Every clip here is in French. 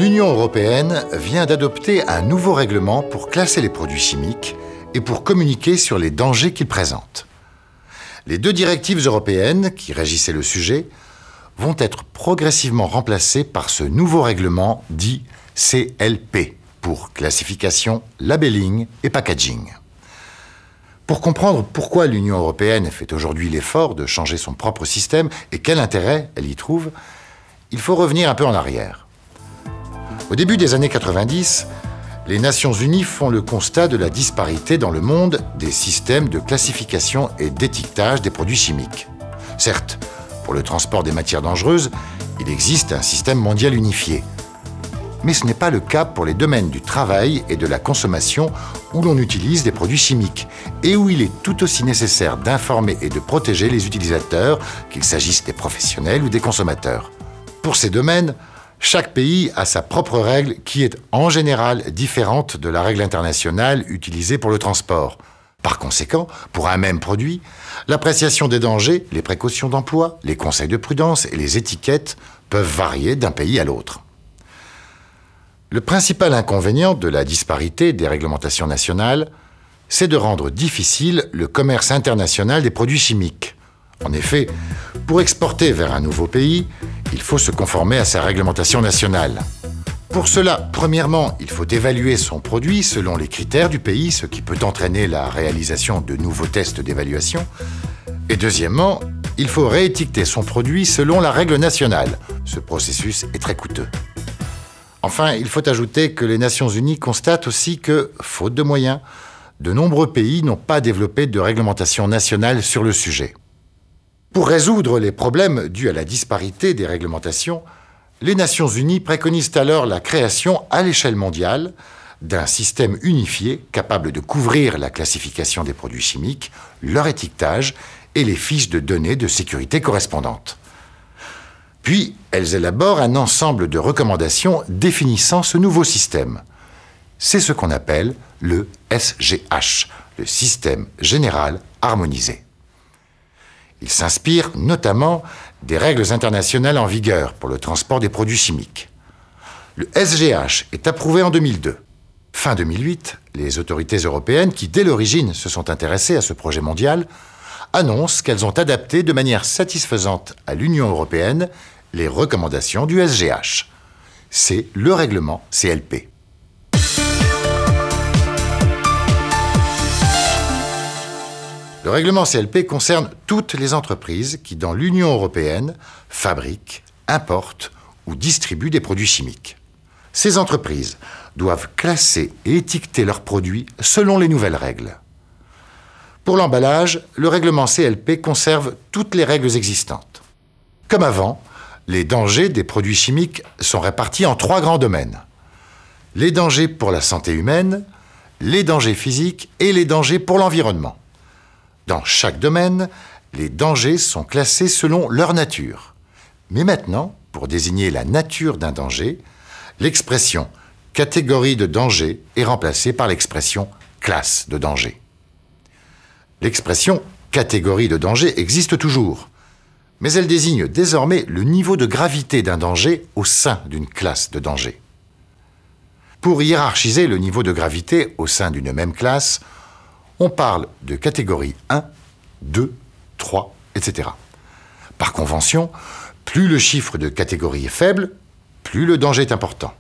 L'Union européenne vient d'adopter un nouveau règlement pour classer les produits chimiques et pour communiquer sur les dangers qu'ils présentent. Les deux directives européennes qui régissaient le sujet vont être progressivement remplacées par ce nouveau règlement dit CLP pour classification, labelling et packaging. Pour comprendre pourquoi l'Union européenne fait aujourd'hui l'effort de changer son propre système et quel intérêt elle y trouve, il faut revenir un peu en arrière. Au début des années 90, les Nations Unies font le constat de la disparité dans le monde des systèmes de classification et d'étiquetage des produits chimiques. Certes, pour le transport des matières dangereuses, il existe un système mondial unifié. Mais ce n'est pas le cas pour les domaines du travail et de la consommation où l'on utilise des produits chimiques et où il est tout aussi nécessaire d'informer et de protéger les utilisateurs, qu'il s'agisse des professionnels ou des consommateurs. Pour ces domaines, chaque pays a sa propre règle qui est en général différente de la règle internationale utilisée pour le transport. Par conséquent, pour un même produit, l'appréciation des dangers, les précautions d'emploi, les conseils de prudence et les étiquettes peuvent varier d'un pays à l'autre. Le principal inconvénient de la disparité des réglementations nationales, c'est de rendre difficile le commerce international des produits chimiques. En effet, pour exporter vers un nouveau pays, il faut se conformer à sa réglementation nationale. Pour cela, premièrement, il faut évaluer son produit selon les critères du pays, ce qui peut entraîner la réalisation de nouveaux tests d'évaluation. Et deuxièmement, il faut réétiqueter son produit selon la règle nationale. Ce processus est très coûteux. Enfin, il faut ajouter que les Nations Unies constatent aussi que, faute de moyens, de nombreux pays n'ont pas développé de réglementation nationale sur le sujet. Pour résoudre les problèmes dus à la disparité des réglementations, les Nations Unies préconisent alors la création à l'échelle mondiale d'un système unifié capable de couvrir la classification des produits chimiques, leur étiquetage et les fiches de données de sécurité correspondantes. Puis, elles élaborent un ensemble de recommandations définissant ce nouveau système. C'est ce qu'on appelle le SGH, le Système Général Harmonisé. Il s'inspire notamment des règles internationales en vigueur pour le transport des produits chimiques. Le SGH est approuvé en 2002. Fin 2008, les autorités européennes, qui dès l'origine se sont intéressées à ce projet mondial, annoncent qu'elles ont adapté de manière satisfaisante à l'Union européenne les recommandations du SGH. C'est le règlement CLP. Le règlement CLP concerne toutes les entreprises qui, dans l'Union européenne, fabriquent, importent ou distribuent des produits chimiques. Ces entreprises doivent classer et étiqueter leurs produits selon les nouvelles règles. Pour l'emballage, le règlement CLP conserve toutes les règles existantes. Comme avant, les dangers des produits chimiques sont répartis en 3 grands domaines. Les dangers pour la santé humaine, les dangers physiques et les dangers pour l'environnement. Dans chaque domaine, les dangers sont classés selon leur nature. Mais maintenant, pour désigner la nature d'un danger, l'expression « catégorie de danger » est remplacée par l'expression « classe de danger ». L'expression « catégorie de danger » existe toujours, mais elle désigne désormais le niveau de gravité d'un danger au sein d'une classe de danger. Pour hiérarchiser le niveau de gravité au sein d'une même classe, on parle de catégorie 1, 2, 3, etc. Par convention, plus le chiffre de catégorie est faible, plus le danger est important.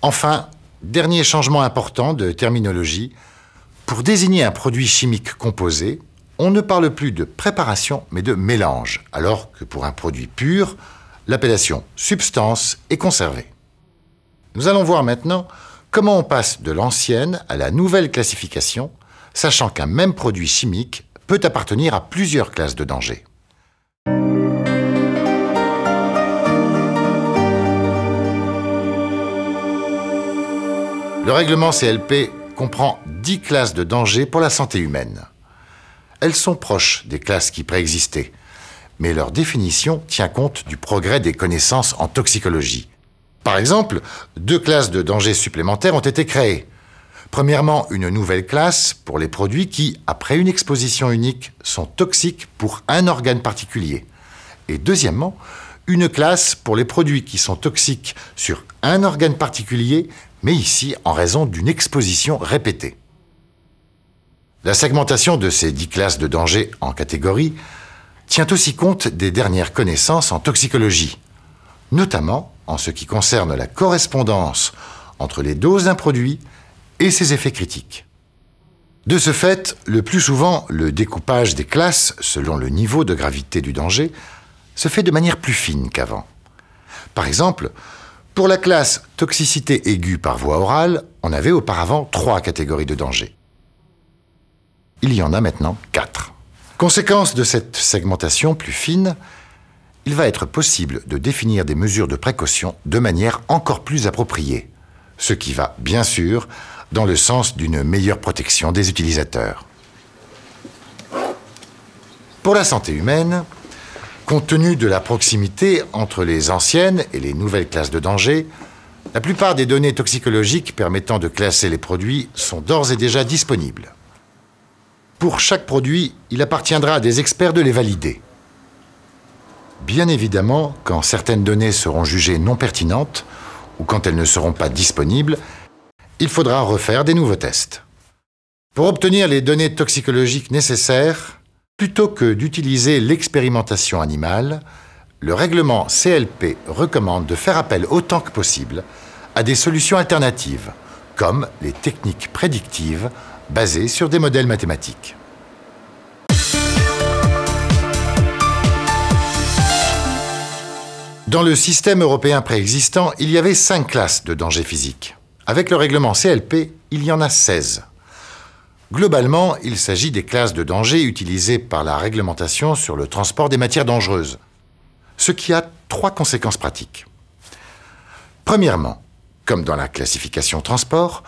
Enfin, dernier changement important de terminologie, pour désigner un produit chimique composé, on ne parle plus de préparation, mais de mélange, alors que pour un produit pur, l'appellation substance est conservée. Nous allons voir maintenant comment on passe de l'ancienne à la nouvelle classification, sachant qu'un même produit chimique peut appartenir à plusieurs classes de danger. Le règlement CLP comprend 10 classes de danger pour la santé humaine. Elles sont proches des classes qui préexistaient, mais leur définition tient compte du progrès des connaissances en toxicologie. Par exemple, 2 classes de danger supplémentaires ont été créées. Premièrement, une nouvelle classe pour les produits qui, après une exposition unique, sont toxiques pour un organe particulier. Et deuxièmement, une classe pour les produits qui sont toxiques sur un organe particulier, mais ici en raison d'une exposition répétée. La segmentation de ces 10 classes de danger en catégories tient aussi compte des dernières connaissances en toxicologie, notamment en ce qui concerne la correspondance entre les doses d'un produit et ses effets critiques. De ce fait, le plus souvent, le découpage des classes, selon le niveau de gravité du danger, se fait de manière plus fine qu'avant. Par exemple, pour la classe toxicité aiguë par voie orale, on avait auparavant 3 catégories de danger. Il y en a maintenant 4. Conséquence de cette segmentation plus fine, il va être possible de définir des mesures de précaution de manière encore plus appropriée, ce qui va, bien sûr, dans le sens d'une meilleure protection des utilisateurs. Pour la santé humaine, compte tenu de la proximité entre les anciennes et les nouvelles classes de danger, la plupart des données toxicologiques permettant de classer les produits sont d'ores et déjà disponibles. Pour chaque produit, il appartiendra à des experts de les valider. Bien évidemment, quand certaines données seront jugées non pertinentes ou quand elles ne seront pas disponibles, il faudra refaire des nouveaux tests. Pour obtenir les données toxicologiques nécessaires, plutôt que d'utiliser l'expérimentation animale, le règlement CLP recommande de faire appel autant que possible à des solutions alternatives, comme les techniques prédictives basées sur des modèles mathématiques. Dans le système européen préexistant, il y avait 5 classes de dangers physiques. Avec le règlement CLP, il y en a 16. Globalement, il s'agit des classes de danger utilisées par la réglementation sur le transport des matières dangereuses, ce qui a 3 conséquences pratiques. Premièrement, comme dans la classification transport,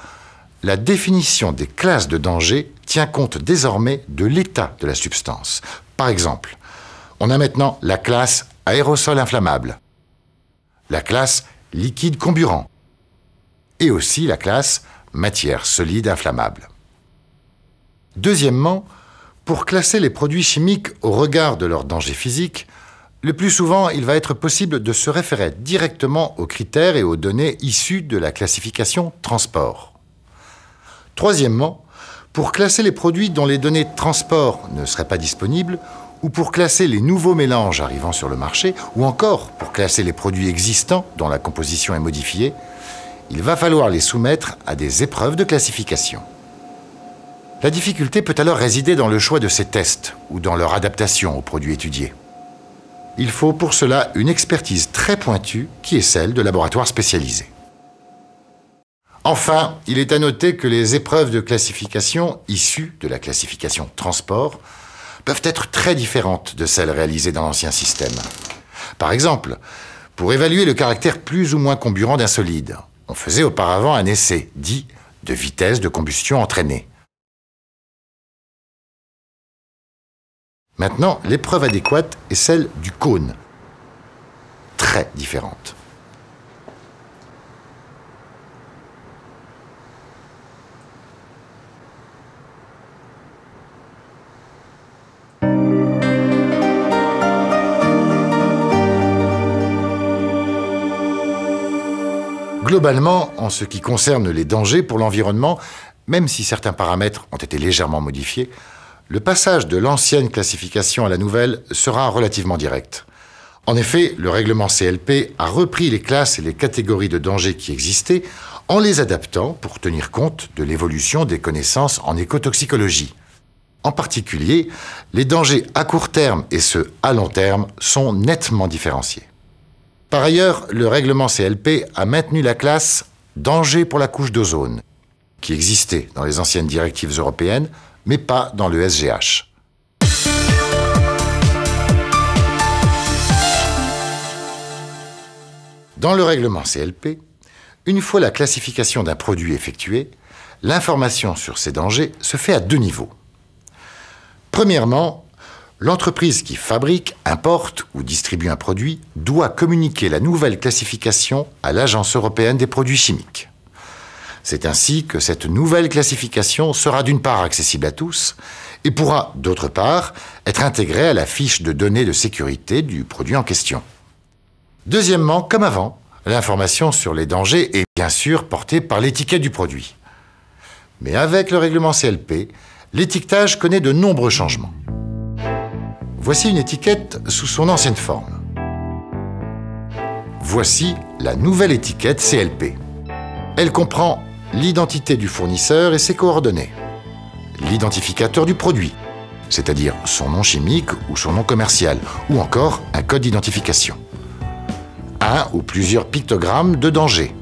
la définition des classes de danger tient compte désormais de l'état de la substance. Par exemple, on a maintenant la classe aérosol inflammable, la classe liquide comburant et aussi la classe matière solide inflammable. Deuxièmement, pour classer les produits chimiques au regard de leur danger physique, le plus souvent, il va être possible de se référer directement aux critères et aux données issues de la classification transport. Troisièmement, pour classer les produits dont les données de transport ne seraient pas disponibles, ou pour classer les nouveaux mélanges arrivant sur le marché, ou encore pour classer les produits existants dont la composition est modifiée, il va falloir les soumettre à des épreuves de classification. La difficulté peut alors résider dans le choix de ces tests ou dans leur adaptation aux produits étudiés. Il faut pour cela une expertise très pointue qui est celle de laboratoires spécialisés. Enfin, il est à noter que les épreuves de classification issues de la classification transport peuvent être très différentes de celles réalisées dans l'ancien système. Par exemple, pour évaluer le caractère plus ou moins comburant d'un solide, on faisait auparavant un essai dit de vitesse de combustion entraînée. Maintenant, l'épreuve adéquate est celle du cône. Très différente. Globalement, en ce qui concerne les dangers pour l'environnement, même si certains paramètres ont été légèrement modifiés, le passage de l'ancienne classification à la nouvelle sera relativement direct. En effet, le règlement CLP a repris les classes et les catégories de dangers qui existaient en les adaptant pour tenir compte de l'évolution des connaissances en écotoxicologie. En particulier, les dangers à court terme et ceux à long terme sont nettement différenciés. Par ailleurs, le règlement CLP a maintenu la classe « danger pour la couche d'ozone » qui existait dans les anciennes directives européennes, mais pas dans le SGH. Dans le règlement CLP, une fois la classification d'un produit effectuée, l'information sur ces dangers se fait à 2 niveaux. Premièrement, l'entreprise qui fabrique, importe ou distribue un produit doit communiquer la nouvelle classification à l'Agence européenne des produits chimiques. C'est ainsi que cette nouvelle classification sera d'une part accessible à tous et pourra d'autre part être intégrée à la fiche de données de sécurité du produit en question. Deuxièmement, comme avant, l'information sur les dangers est bien sûr portée par l'étiquette du produit. Mais avec le règlement CLP, l'étiquetage connaît de nombreux changements. Voici une étiquette sous son ancienne forme. Voici la nouvelle étiquette CLP. Elle comprend l'identité du fournisseur et ses coordonnées, l'identificateur du produit, c'est-à-dire son nom chimique ou son nom commercial, ou encore un code d'identification. Un ou plusieurs pictogrammes de danger.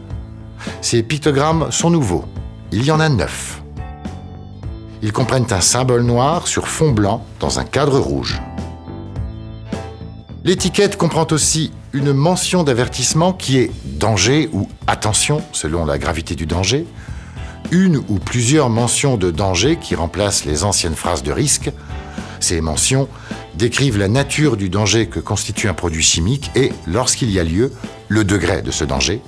Ces pictogrammes sont nouveaux. Il y en a 9. Ils comprennent un symbole noir sur fond blanc dans un cadre rouge. L'étiquette comprend aussi une mention d'avertissement qui est « danger » ou « attention » selon la gravité du danger, une ou plusieurs mentions de danger qui remplacent les anciennes phrases de risque. Ces mentions décrivent la nature du danger que constitue un produit chimique et, lorsqu'il y a lieu, le degré de ce danger.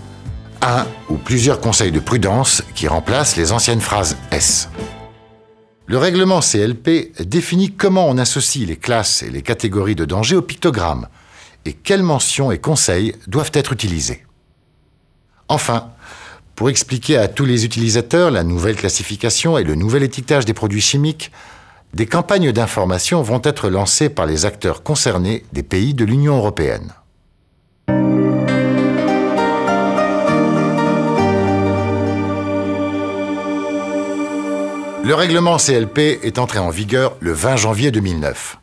Un ou plusieurs conseils de prudence qui remplacent les anciennes phrases S. Le règlement CLP définit comment on associe les classes et les catégories de danger au pictogramme et quelles mentions et conseils doivent être utilisés. Enfin, pour expliquer à tous les utilisateurs la nouvelle classification et le nouvel étiquetage des produits chimiques, des campagnes d'information vont être lancées par les acteurs concernés des pays de l'Union européenne. Le règlement CLP est entré en vigueur le 20 janvier 2009.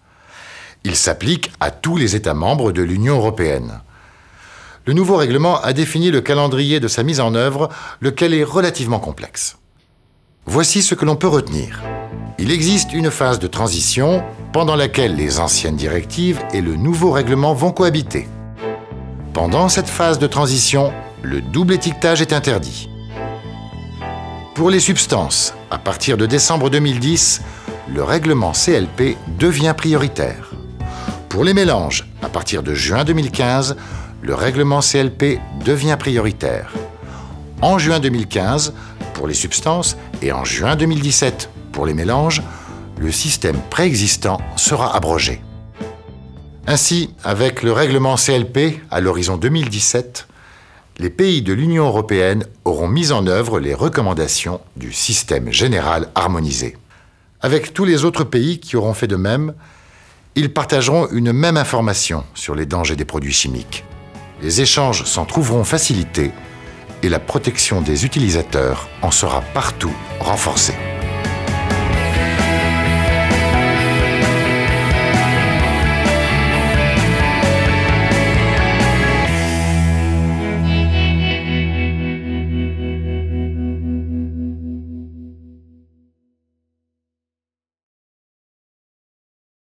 Il s'applique à tous les États membres de l'Union européenne. Le nouveau règlement a défini le calendrier de sa mise en œuvre, lequel est relativement complexe. Voici ce que l'on peut retenir. Il existe une phase de transition pendant laquelle les anciennes directives et le nouveau règlement vont cohabiter. Pendant cette phase de transition, le double étiquetage est interdit. Pour les substances, à partir de décembre 2010, le règlement CLP devient prioritaire. Pour les mélanges, à partir de juin 2015, le règlement CLP devient prioritaire. En juin 2015, pour les substances, et en juin 2017, pour les mélanges, le système préexistant sera abrogé. Ainsi, avec le règlement CLP à l'horizon 2017, les pays de l'Union européenne auront mis en œuvre les recommandations du système général harmonisé. Avec tous les autres pays qui auront fait de même, ils partageront une même information sur les dangers des produits chimiques. Les échanges s'en trouveront facilités et la protection des utilisateurs en sera partout renforcée.